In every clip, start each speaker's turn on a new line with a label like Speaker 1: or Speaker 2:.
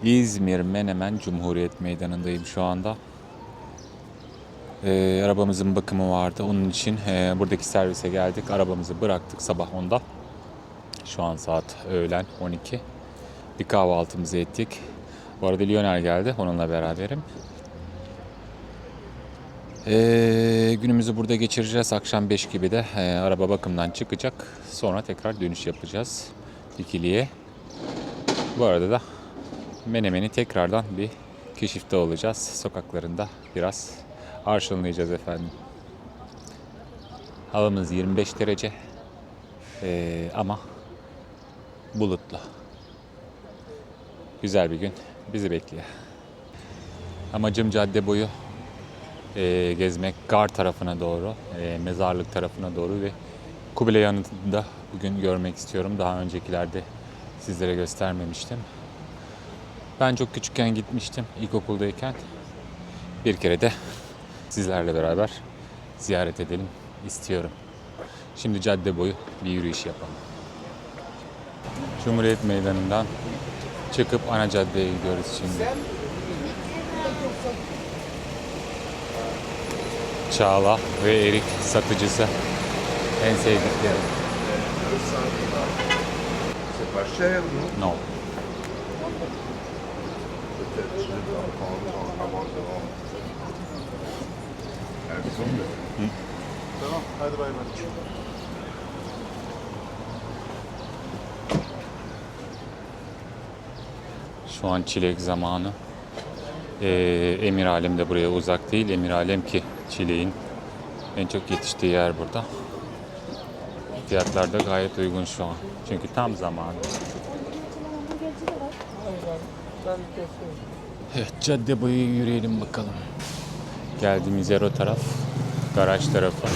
Speaker 1: İzmir Menemen Cumhuriyet Meydanı'ndayım şu anda. Arabamızın bakımı vardı. Onun için buradaki servise geldik. Arabamızı bıraktık sabah 10'da. Şu an saat öğlen 12. Bir kahvaltımızı ettik. Bu arada Lionel geldi. Onunla beraberim. Günümüzü burada geçireceğiz. Akşam 5 gibi de araba bakımdan çıkacak. Sonra tekrar dönüş yapacağız Dikili'ye. Bu arada da Menemen'i tekrardan bir keşifte olacağız. Sokaklarında biraz arşınlayacağız efendim. Havamız 25 derece ama bulutlu. Güzel bir gün bizi bekliyor. Amacım cadde boyu gezmek, Gar tarafına doğru, mezarlık tarafına doğru ve Kubilay Anıtı'nı da bugün görmek istiyorum. Daha öncekilerde sizlere göstermemiştim. Ben çok küçükken gitmiştim, ilkokuldayken. Bir kere de sizlerle beraber ziyaret edelim istiyorum. Şimdi cadde boyu bir yürüyüş yapalım. Cumhuriyet Meydanı'ndan çıkıp ana caddeye gidiyoruz şimdi. Çağla ve erik satıcısı en sevdiklerim.
Speaker 2: C'est pas cher, non?
Speaker 1: No.
Speaker 2: Peut-être je vais en prendre avant de rentrer. Elles sont belles. Tamam, hadi bay bay.
Speaker 1: Şu an çilek zamanı. Emiralem de buraya uzak değil. Emiralem ki çileğin en çok yetiştiği yer burada. Fiyatlar da gayet uygun şu an. Çünkü tam zamanı. Evet, cadde boyu yürüyelim bakalım. Geldiğimiz yer o taraf. Garaj tarafı.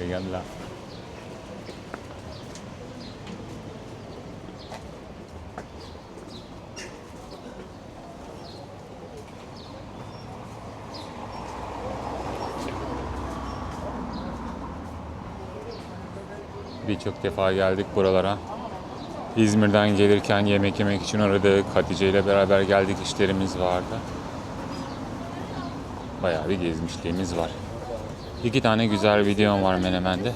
Speaker 1: Yalla. Birçok defa geldik buralara. İzmir'den gelirken yemek yemek için aradık. Hatice ile beraber geldik, işlerimiz vardı. Bayağı bir gezmişliğimiz var. 2 tane güzel videom var Menemen'de.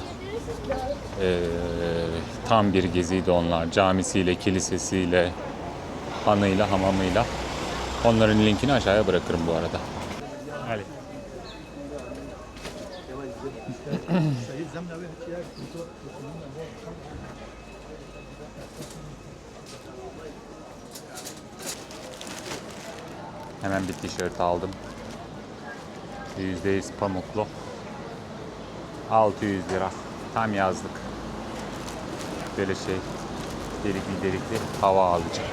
Speaker 1: Tam bir geziydi onlar. Camisiyle, kilisesiyle, hanıyla, hamamıyla. Onların linkini aşağıya bırakırım bu arada. Hadi. Hemen bir tişört aldım. %100 pamuklu. 600 lira. Tam yazlık. Böyle delikli hava alacağım.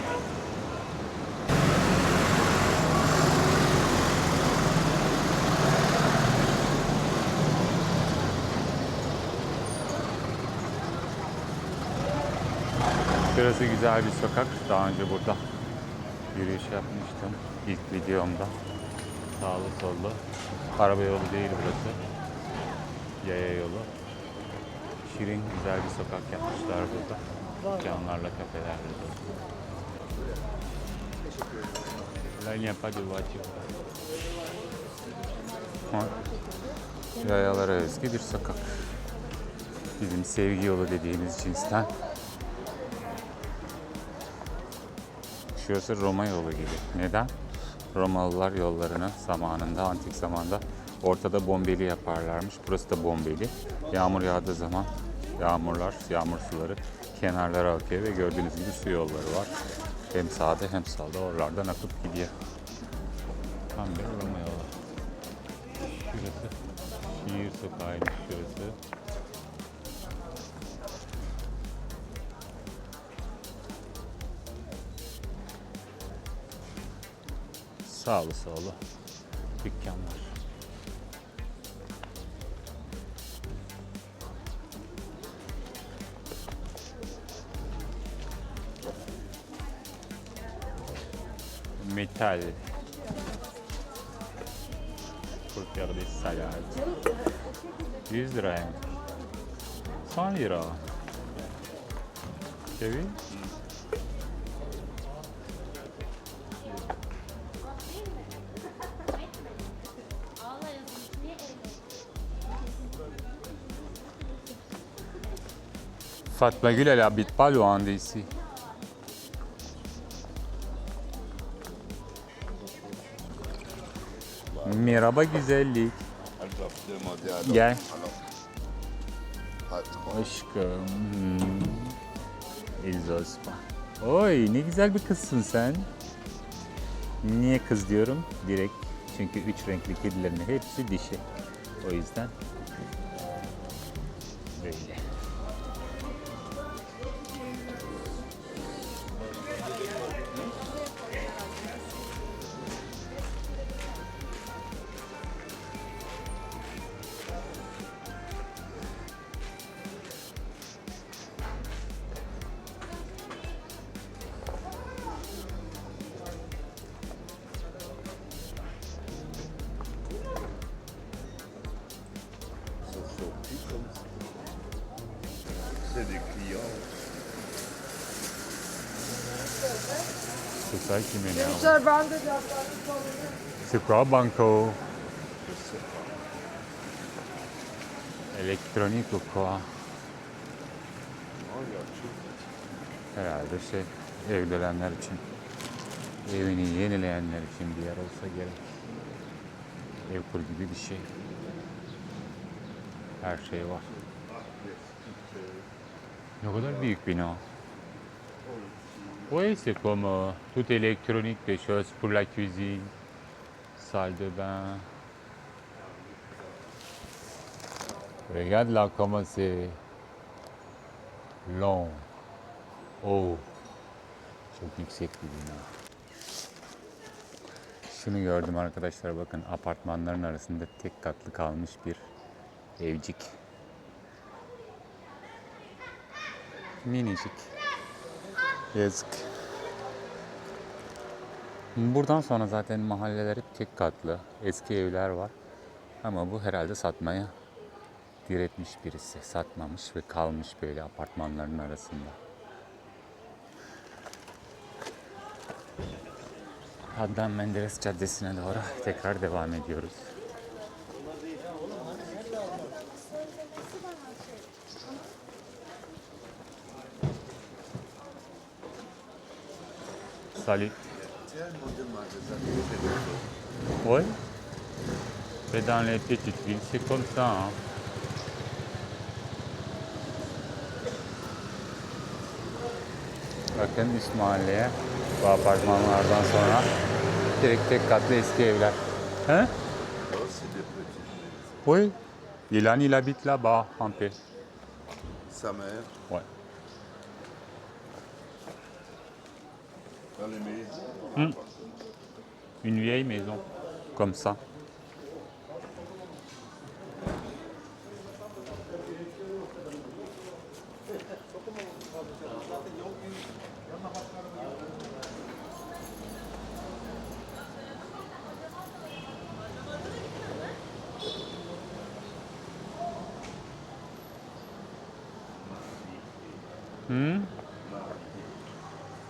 Speaker 1: Burası güzel bir sokak. Daha önce burada yürüyüş yapmıştım ilk videomda. Sağlı sollu. Araba yolu değil burası. Yaya yolu. Şirin güzel bir sokak yapmışlar burada. Dükkanlarla, kafelerle. Là, il n'y a pas de voiture. Yayalara özgü bir sokak. Bizim sevgi yolu dediğimiz cinsten. Şurası Roma yolu gibi. Neden? Romalılar yollarını zamanında, antik zamanda ortada bombeli yaparlarmış. Burası da bombeli. Yağmur yağdığı zaman yağmur suları kenarlara akıyor ve gördüğünüz gibi su yolları var. Hem sağda hem solda oralardan akıp gidiyor. Tam bir Roma yolu. Şurası şehir sokağıymış şurası. Sağlı sollu dükkanlar. Metal. Pour faire des salades. 100 liraya. 100 lira. T'as vu? Fatma Gül, elle habite pas loin d'ici. Merhaba güzellik.
Speaker 2: Elle doit demander alors.
Speaker 1: Gel.
Speaker 2: Alors, patron.
Speaker 1: Aşkım. Elzospa. Oy ne güzel bir kızsın sen. Niye kız diyorum? Direkt. Çünkü 3 renkli kedilerin hepsi dişi. O yüzden böyle.
Speaker 2: Sont sortis comme ça. C'est des clients.
Speaker 1: C'est ça qui m'énerve.
Speaker 3: Gençler ben de laflarını sorayım.
Speaker 1: C'est quoi banco?
Speaker 2: Je sais pas.
Speaker 1: Elektronik ou quoi?
Speaker 2: Non, il y a tout.
Speaker 1: Herhalde evlenenler için, evini yenileyenler için bir yer olsa gerek. Ev kur gibi bir şey. Her şey var. Ne kadar büyük bina. Oui, c'est comme tout électronique, des choses pour la cuisine, salle de bain. Regarde là comment c'est long. Oh, çok yüksek bir bina. Şunu gördüm arkadaşlar, bakın apartmanların arasında tek katlı kalmış bir evcik. Minicik. Yazık. Buradan sonra zaten mahalleler hep tek katlı. Eski evler var. Ama bu herhalde satmaya diretmiş birisi. Satmamış ve kalmış böyle apartmanların arasında. Adnan Menderes Caddesi'ne doğru tekrar devam ediyoruz. Salut.
Speaker 2: Tiens, ils m'ont demandé ça. C'est des choses.
Speaker 1: Oui. Mais dans les petites villes, c'est comme ça. Hein. Bakın üst mahalleye, bu apartmanlardan sonra direkt tek katlı eski evler. Hein?
Speaker 2: Oh, c'est des petites maisons.
Speaker 1: Oui. Ilan, il habite là-bas, un peu.
Speaker 2: Sa mère,
Speaker 1: Ouais.
Speaker 2: dans les maisons.
Speaker 1: Une vieille maison, comme ça.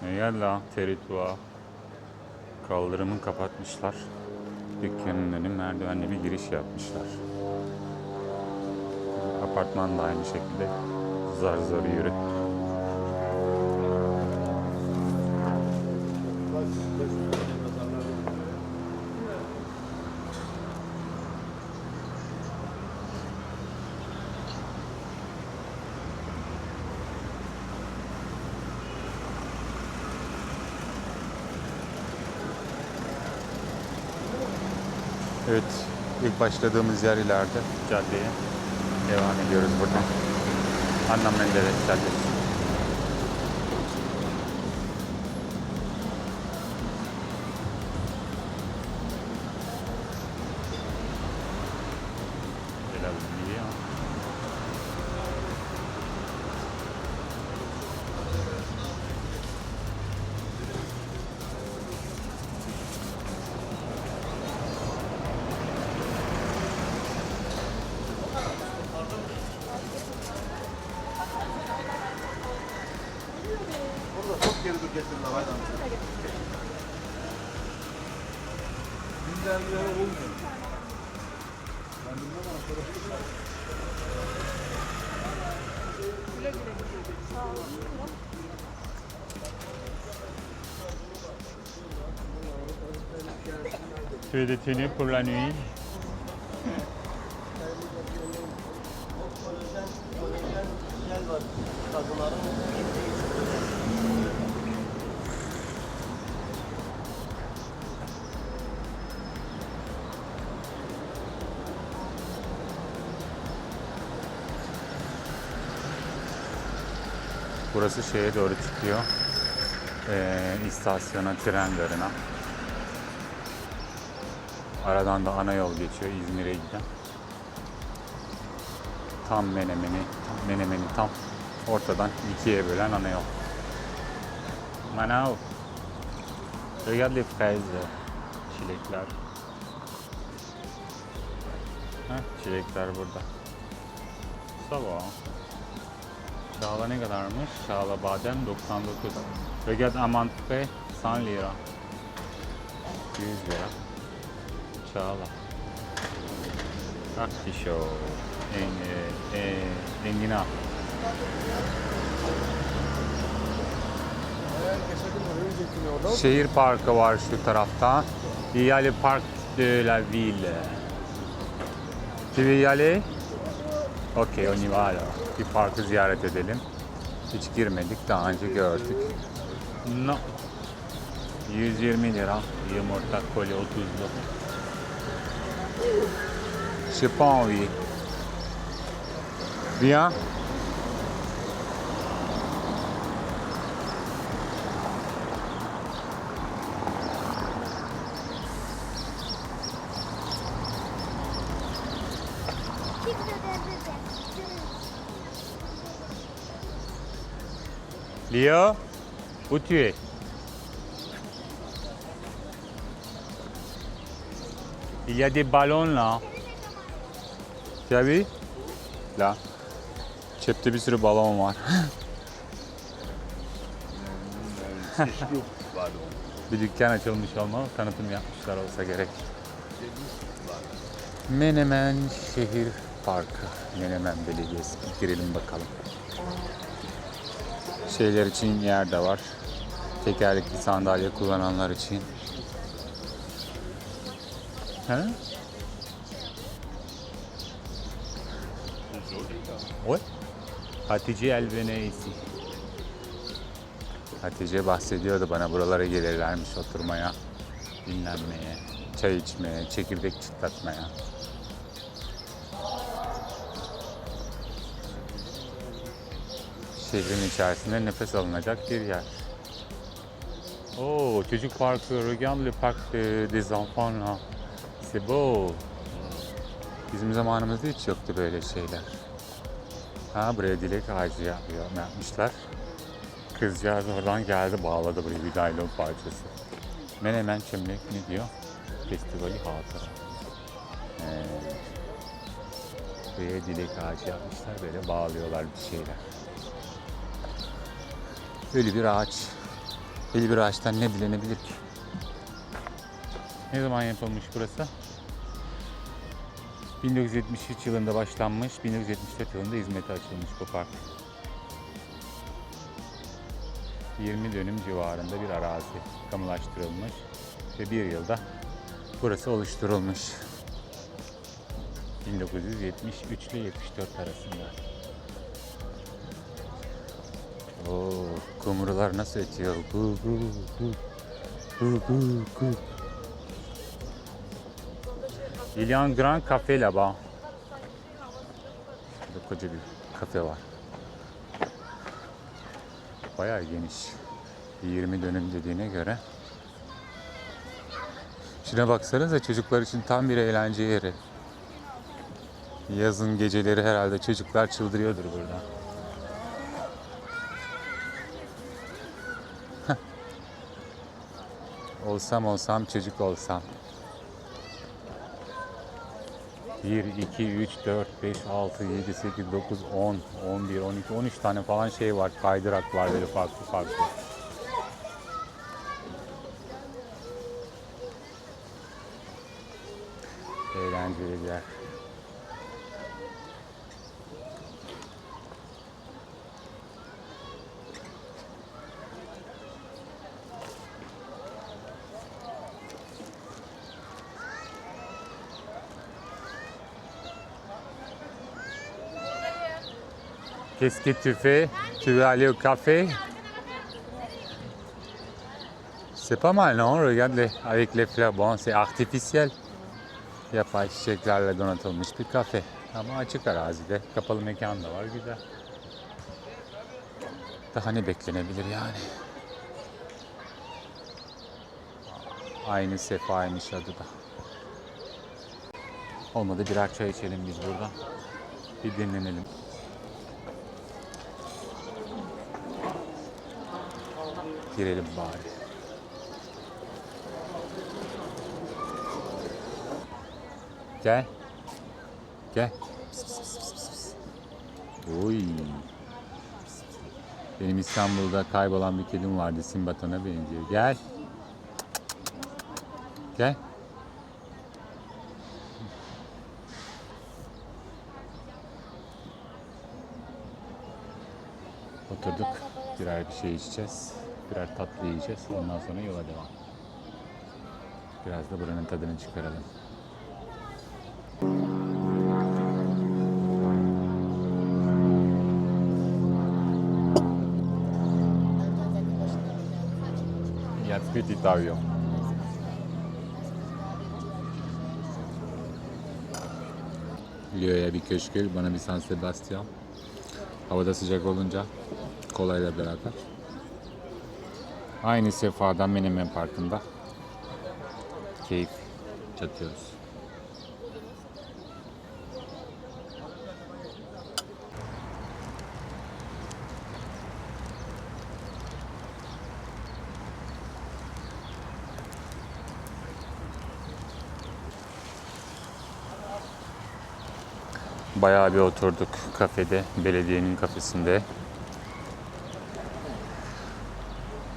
Speaker 1: Regarde là, territoire. Kaldırımı kapatmışlar. Dükkanın önü merdivenle bir giriş yapmışlar. Apartman da aynı şekilde zar zor yürü. Evet, ilk başladığımız yer ileride, caddeye devam ediyoruz buradan. Adnan Menderes Caddesi. Helal iyi ya.
Speaker 2: getirdiler hayvan. Günden bir yere olmuyor. Ben bilmem ama sonra.
Speaker 1: Tu es détenu pour la nuit.
Speaker 2: Gel var. Kazıların.
Speaker 1: Burası şeye doğru çıkıyor. İstasyona, tren garına. Aradan da ana yol geçiyor İzmir'e giden. Tam Menemen'i tam ortadan ikiye bölen ana yol. Manav. Regarde les fraises. Çilekler. Heh, çilekler burada. Sabah. Çağla ne kadarmış? Çağla badem 99. Regarde amande frais 100 lira. 100 lira. Çağla. Akşişo. Enginar. Şehir parkı var şu tarafta. Il y a le parc de la ville. Tu veux y aller? Okey, on y va alors. Bir parkı ziyaret edelim. Hiç girmedik, daha önce gördük. No. 120 lira. Yumurta koli 30'lu. J'ai pas envie. Viens. Léo, où tu es? Il y a des ballons là. Tu as vu? Là. Cepte bir sürü balon var.
Speaker 2: Seçki var o.
Speaker 1: Bir dükkan açılmış olmalı, tanıtım yapmışlar olsa gerek. Menemen Şehir Parkı. Menemen Belediyesi. Bir girelim bakalım. Şeyler için yer de var. Tekerlekli sandalye kullananlar için. He? Oy. Hatice Elveneysi. Hatice bahsediyordu bana, buralara gelirlermiş oturmaya, dinlenmeye, çay içmeye, çekirdek çıtlatmaya. Şehrin içerisinde nefes alınacak bir yer. Oo, çocuk parkı, regarde le parc des enfants là. C'est beau. Bizim zamanımızda hiç yoktu böyle şeyler. Ha, buraya dilek ağacı yapmışlar. Kızcağız oradan geldi, bağladı buraya bir naylon parçası. Menemen Çömlek ne diyor? Festivali hatıra. Buraya dilek ağacı yapmışlar, böyle bağlıyorlar bir şeyler. Böyle bir ağaç. Böyle bir ağaçtan ne dilenebilir ki? Ne zaman yapılmış burası? 1973 yılında başlanmış, 1974 yılında hizmete açılmış bu park. 20 dönüm civarında bir arazi kamulaştırılmış ve bir yılda burası oluşturulmuş. 1973 ile 74 arasında. Oo, kumrular nasıl ötüyor? Gu gu gu. Gu gu gu. Il y a un grand café là-bas. Burada koca bir kafe var. Bayağı geniş. 20 dönüm dediğine göre. Şuna baksanıza, çocuklar için tam bir eğlence yeri. Yazın geceleri herhalde çocuklar çıldırıyordur burada. Olsam çocuk olsam. 1, 2, 3, 4, 5, 6, 7, 8, 9, 10, 11, 12, 13 tane falan şey var. Kaydırak var böyle farklı farklı. eğlenceli bir yer. Qu'est-ce que tu fais? Tu veux aller au café? C'est pas mal, non? Regarde avec les fleurs. Bon, c'est artificiel. Yapay çiçeklerle donatılmış bir kafe. Ama açık arazide. Kapalı mekan da var. Güzel. Daha ne beklenebilir yani? Aynı sefaymış adı da. Olmadı birer çay içelim biz buradan. Bir dinlenelim. Girelim bari. Gel. Gel. Pıs, pıs, pıs, pıs, pıs. Oy. Benim İstanbul'da kaybolan bir kedim vardı. Simbatan'a benziyor. Gel. Gel. Oturduk. Birer bir şey içeceğiz. Birer tatlı yiyeceğiz. Ondan sonra yola devam. Biraz da buranın tadını çıkaralım. Il y a petit avion. Lyo'ya bir köşkül, bana bir San Sebastian. Havada sıcak olunca kolayla beraber. Aynı sefadan Menemen Parkı'nda keyif çatıyoruz. Bayağı bir oturduk kafede, belediyenin kafesinde.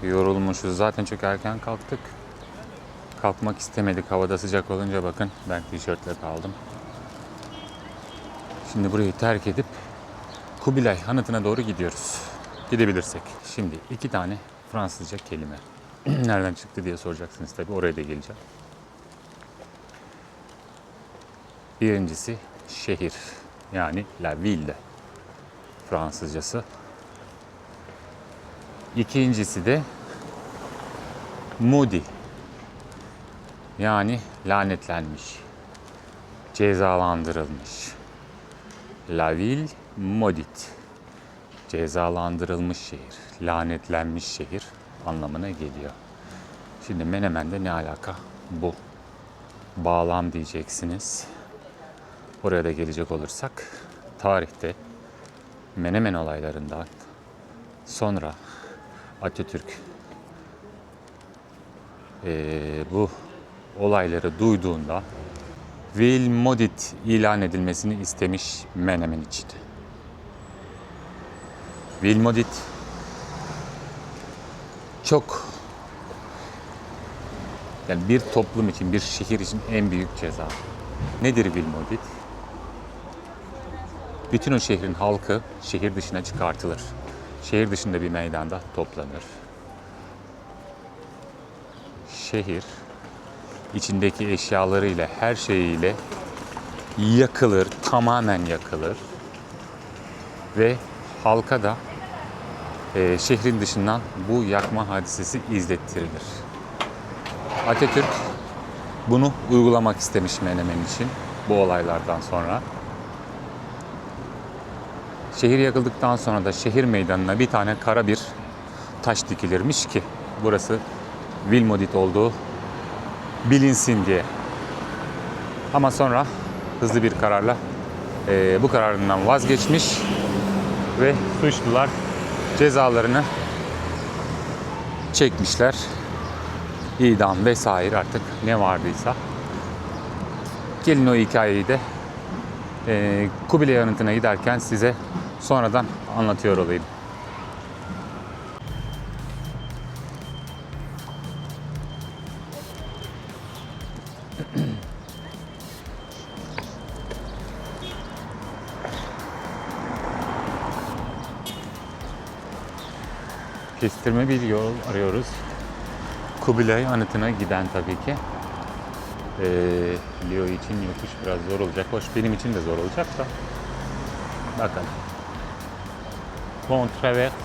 Speaker 1: Yorulmuşuz. Zaten çok erken kalktık. Kalkmak istemedik. Havada sıcak olunca bakın ben tişörtle kaldım. Şimdi burayı terk edip Kubilay Anıtı'na doğru gidiyoruz. Gidebilirsek. Şimdi 2 tane Fransızca kelime. Nereden çıktı diye soracaksınız tabii. Oraya da geleceğim. Birincisi şehir. Yani la ville Fransızcası. İkincisi de maudit. Yani lanetlenmiş, cezalandırılmış. La ville maudite. Cezalandırılmış şehir, lanetlenmiş şehir anlamına geliyor. Şimdi Menemen'de ne alaka bu? Bağlam diyeceksiniz. Oraya da gelecek olursak, tarihte Menemen olaylarından sonra Atatürk bu olayları duyduğunda Ville Maudite ilan edilmesini istemiş Menemen için. Ville Maudite çok, yani bir toplum için, bir şehir için en büyük ceza. Nedir Ville Maudite? Bütün o şehrin halkı şehir dışına çıkartılır. Şehir dışında bir meydanda toplanır. Şehir içindeki eşyalarıyla, her şeyiyle yakılır, tamamen yakılır. Ve halka da şehrin dışından bu yakma hadisesi izlettirilir. Atatürk bunu uygulamak istemiş Menemen için bu olaylardan sonra. Şehir yakıldıktan sonra da şehir meydanına bir tane kara bir taş dikilirmiş ki burası Ville Maudite olduğu bilinsin diye. Ama sonra hızlı bir kararla bu kararından vazgeçmiş ve suçlular cezalarını çekmişler. İdam vesaire artık ne vardıysa. Gelin o hikayeyi de Kubilay Anıtı'na giderken size sonradan anlatıyor olayım. kestirme bir yol arıyoruz. Kubilay Anıtı'na giden tabii ki. Leo için yokuş biraz zor olacak. Hoş benim için de zor olacak da. Bakalım. Pont traverse.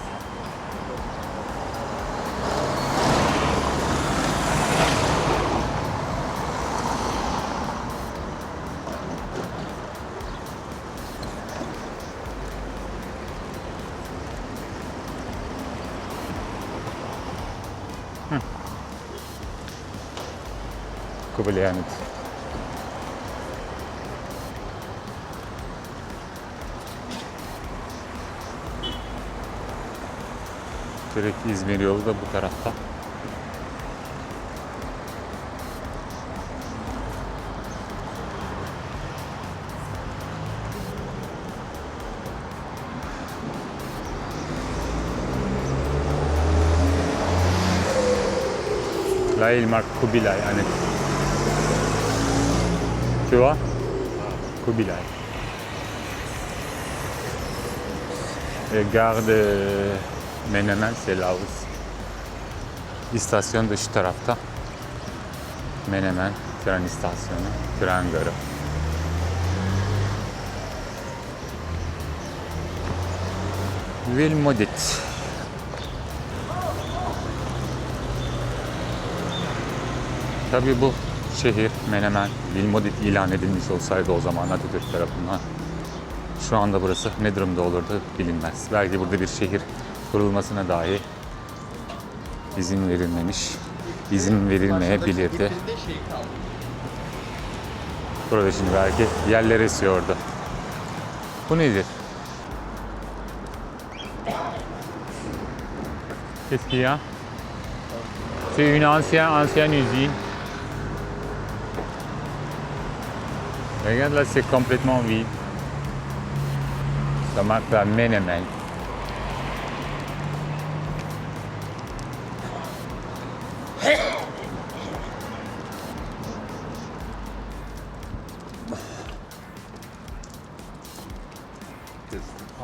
Speaker 1: Kubilay Anıtı. Direkt İzmir yolu da bu tarafta. Là, il marque Kubilay Anıtı. Tu vois? Kubilay. Et gare de Menemen, c'est là aussi. İstasyon da şu tarafta. Menemen tren istasyonu, tren garı. Vilmodit. Tabii bu şehir Menemen, Vilmodit ilan edilmiş olsaydı o zaman Atatürk tarafından şu anda burası ne durumda olurdu bilinmez. Belki burada bir şehir kurulmasına dahi izin verilmemiş, izin verilmeyebilirdi. Burada şimdi belki yerler esiyordu. Bu nedir? Qu'est-ce qu'il y a? C'est une ancienne usine. Regarde là, c'est complètement vide. Ça marque la Menemen.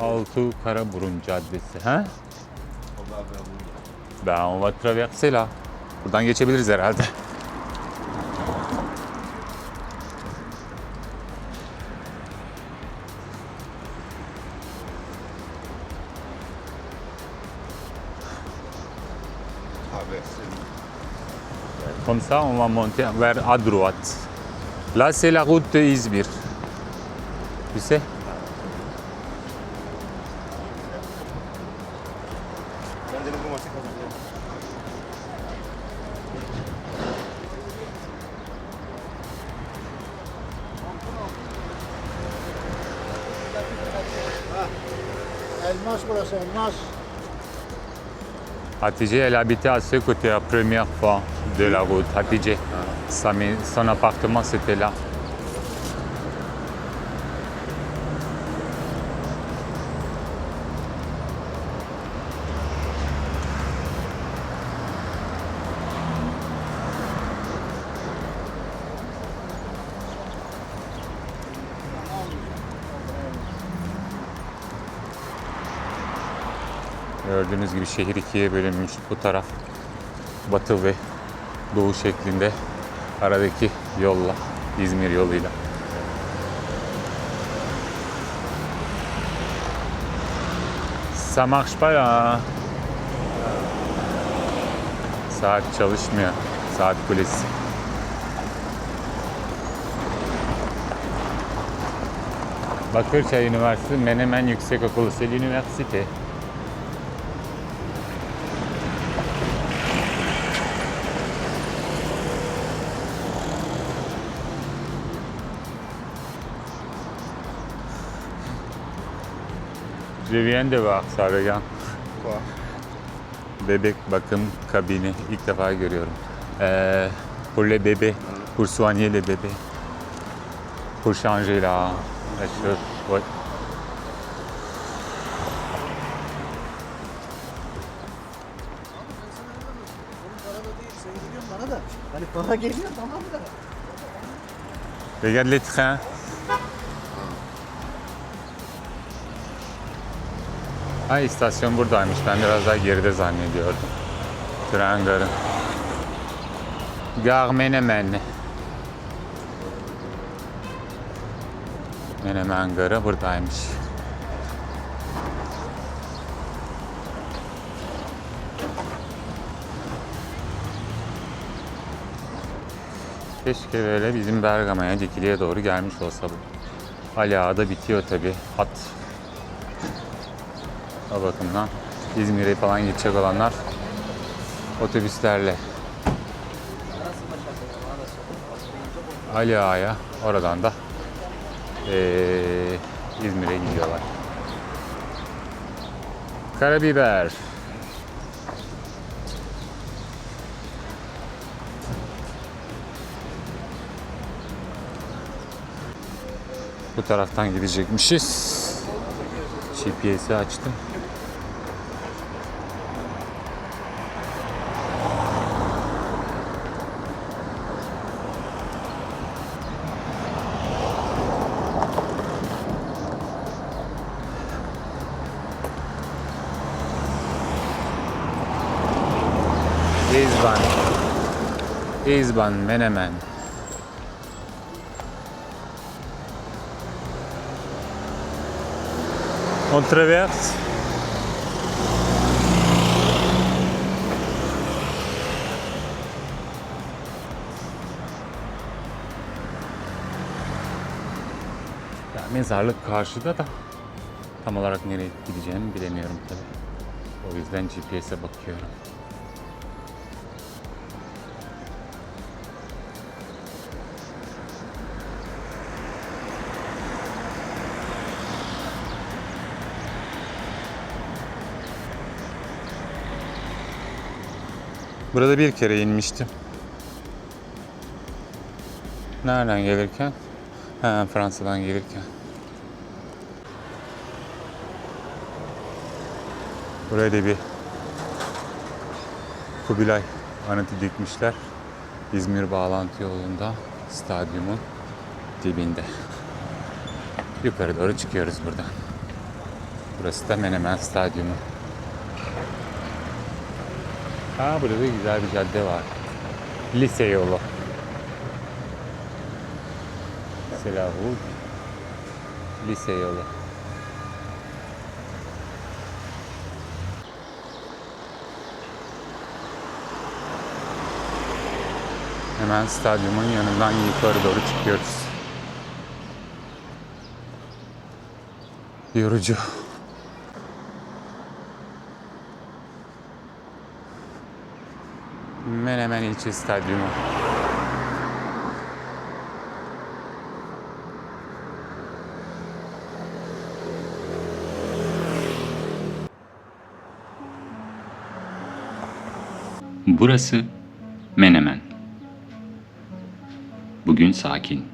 Speaker 1: Altı Karaburun Caddesi. Ha? Ben on va traverser là. Buradan geçebiliriz herhalde. Comme ça, on va monter vers à droite. Là, c'est la route de İzmir. Tu sais?
Speaker 3: Elmas burası, elmas.
Speaker 1: Hatice, elle habitait à ce côté la première fois de la route. Hatice, son appartement c'était là. Gördüğünüz gibi şehir ikiye bölünmüş. Bu taraf batı ve doğu şeklinde, aradaki yolla, İzmir yoluyla. Ça marche pas là. Saat çalışmıyor. Saat kulesi. Bakırçay Üniversitesi Menemen Yüksekokulu, c'est l'université. Je viens de voir ça, regarde.
Speaker 2: Quoi?
Speaker 1: Bebek bakım kabini ilk defa görüyorum. Pour les bébés, pour soigner les bébés, pour changer la chose. Ouais.
Speaker 3: Para da değil, sen gidiyorsun bana da. Hani para geliyor tamam da.
Speaker 1: Regarde les trains. Ha, istasyon buradaymış. Ben biraz daha geride zannediyordum. Tren garı. Gare Menemen. Menemen garı buradaymış. Keşke böyle bizim Bergama'ya, Dikili'ye doğru gelmiş olsa bu. Ali Ağa'da bitiyor tabi hat. O bakımdan İzmir'e falan gidecek olanlar otobüslerle Ali Ağa'ya, oradan da İzmir'e gidiyorlar. Karabiber. Bu taraftan gidecekmişiz. GPS'i açtım. İzban, Menemen. On traverse. Ya mezarlık karşıda da tam olarak nereye gideceğimi bilemiyorum tabii. O yüzden GPS'e bakıyorum. Burada bir kere inmiştim. Nereden gelirken? Ha, Fransa'dan gelirken. Buraya da bir Kubilay anıtı dikmişler. İzmir bağlantı yolunda, stadyumun dibinde. Yukarı doğru çıkıyoruz buradan. Burası da Menemen Stadyumu. Ha, burada da güzel bir cadde var. Lise yolu. Selahut. Lise yolu. Hemen stadyumun yanından yukarı doğru çıkıyoruz. Yorucu. Menemen İlçe Stadyumu.
Speaker 4: Burası Menemen. Bugün sakin.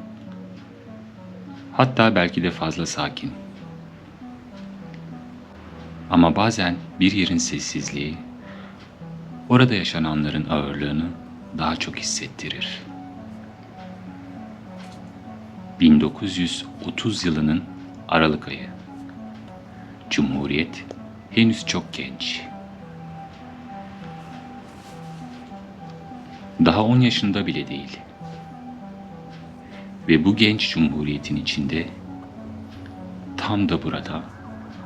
Speaker 4: Hatta belki de fazla sakin. Ama bazen bir yerin sessizliği, orada yaşananların ağırlığını daha çok hissettirir. 1930 yılının Aralık ayı. Cumhuriyet henüz çok genç. Daha 10 yaşında bile değil. Ve bu genç cumhuriyetin içinde tam da burada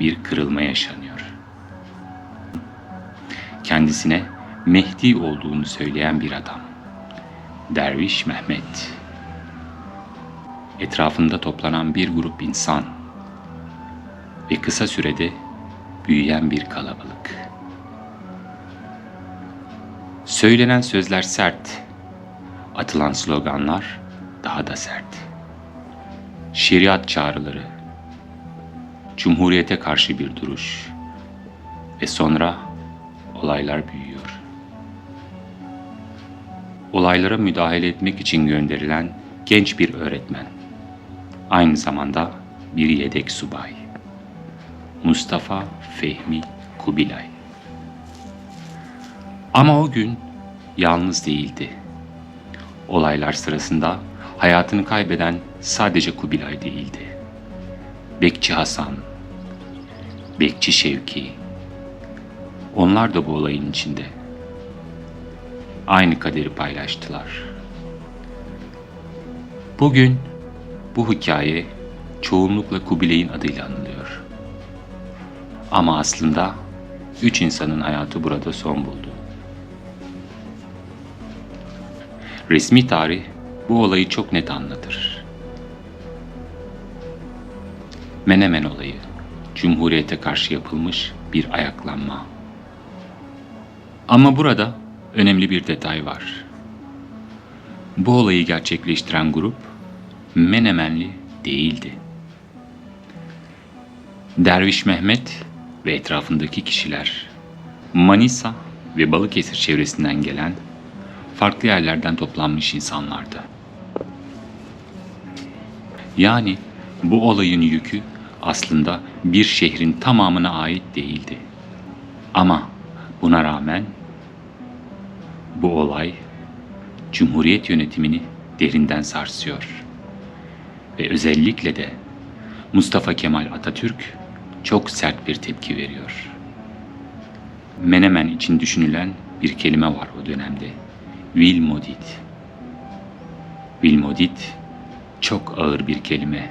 Speaker 4: bir kırılma yaşanıyor. Kendisine Mehdi olduğunu söyleyen bir adam. Derviş Mehmet. Etrafında toplanan bir grup insan ve kısa sürede büyüyen bir kalabalık. Söylenen sözler sert, atılan sloganlar daha da sert. Şeriat çağrıları, Cumhuriyete karşı bir duruş ve sonra olaylar büyüyor. Olaylara müdahale etmek için gönderilen genç bir öğretmen, aynı zamanda bir yedek subay, Mustafa Fehmi Kubilay. Ama o gün yalnız değildi. Olaylar sırasında hayatını kaybeden sadece Kubilay değildi. Bekçi Hasan, Bekçi Şevki, Onlar da bu olayın içinde. Aynı kaderi paylaştılar. Bugün bu hikaye çoğunlukla Kubilay'ın adıyla anılıyor. Ama aslında 3 insanın hayatı burada son buldu. Resmi tarih bu olayı çok net anlatır. Menemen olayı, Cumhuriyete karşı yapılmış bir ayaklanma. Ama burada önemli bir detay var. Bu olayı gerçekleştiren grup Menemenli değildi. Derviş Mehmet ve etrafındaki kişiler Manisa ve Balıkesir çevresinden gelen farklı yerlerden toplanmış insanlardı. Yani bu olayın yükü aslında bir şehrin tamamına ait değildi. Ama buna rağmen bu olay Cumhuriyet yönetimini derinden sarsıyor. Ve özellikle de Mustafa Kemal Atatürk çok sert bir tepki veriyor. Menemen için düşünülen bir kelime var o dönemde. Vilmodit. Vilmodit çok ağır bir kelime.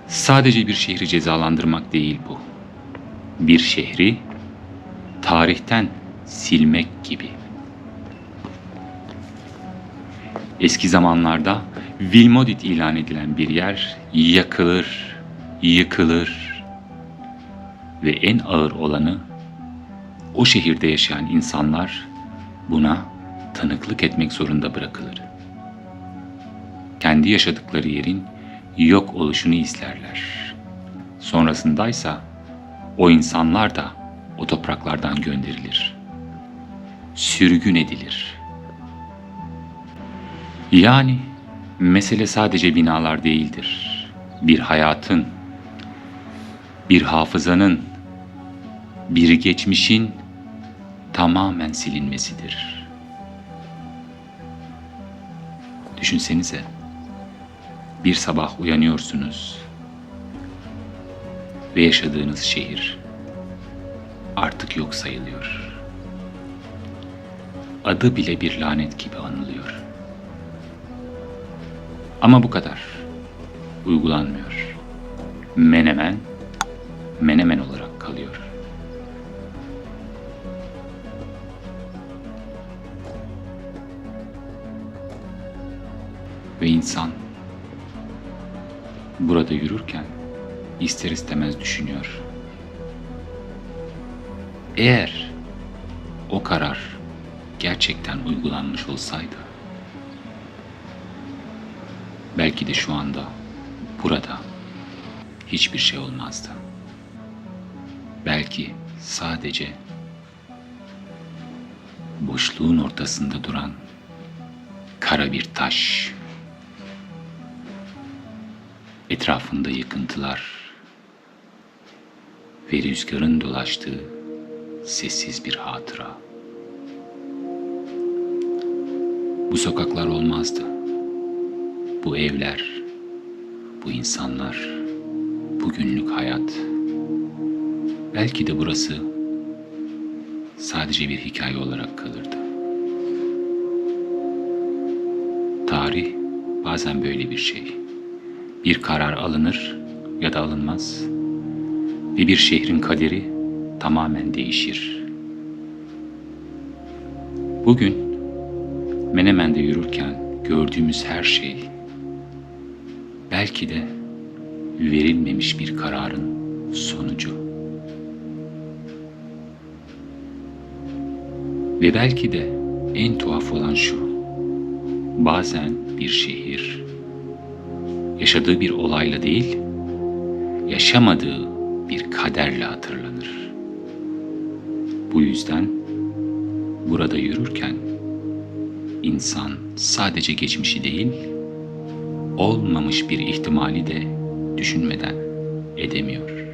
Speaker 4: Sadece bir şehri cezalandırmak değil bu. Bir şehri tarihten silmek gibi. Eski zamanlarda Vilmodit ilan edilen bir yer yakılır, yıkılır ve en ağır olanı o şehirde yaşayan insanlar buna tanıklık etmek zorunda bırakılır. Kendi yaşadıkları yerin yok oluşunu izlerler. Sonrasındaysa o insanlar da o topraklardan gönderilir. Sürgün edilir. Yani mesele sadece binalar değildir. Bir hayatın, bir hafızanın, bir geçmişin tamamen silinmesidir. Düşünsenize, bir sabah uyanıyorsunuz ve yaşadığınız şehir artık yok sayılıyor. Adı bile bir lanet gibi anılıyor. Ama bu kadar. Uygulanmıyor. Menemen, Menemen olarak kalıyor. Ve insan burada yürürken ister istemez düşünüyor. Eğer o karar gerçekten uygulanmış olsaydı, belki de şu anda burada hiçbir şey olmazdı. Belki sadece boşluğun ortasında duran kara bir taş, etrafında yıkıntılar ve rüzgarın dolaştığı sessiz bir hatıra. Bu sokaklar olmazdı. Bu evler, bu insanlar, bu günlük hayat. Belki de burası sadece bir hikaye olarak kalırdı. Tarih bazen böyle bir şey. Bir karar alınır ya da alınmaz ve bir şehrin kaderi tamamen değişir. Bugün Menemen'de yürürken gördüğümüz her şey belki de verilmemiş bir kararın sonucu. Ve belki de en tuhaf olan şu: bazen bir şehir yaşadığı bir olayla değil, yaşamadığı bir kaderle hatırlanır. Bu yüzden burada yürürken insan sadece geçmişi değil, olmamış bir ihtimali de düşünmeden edemiyor.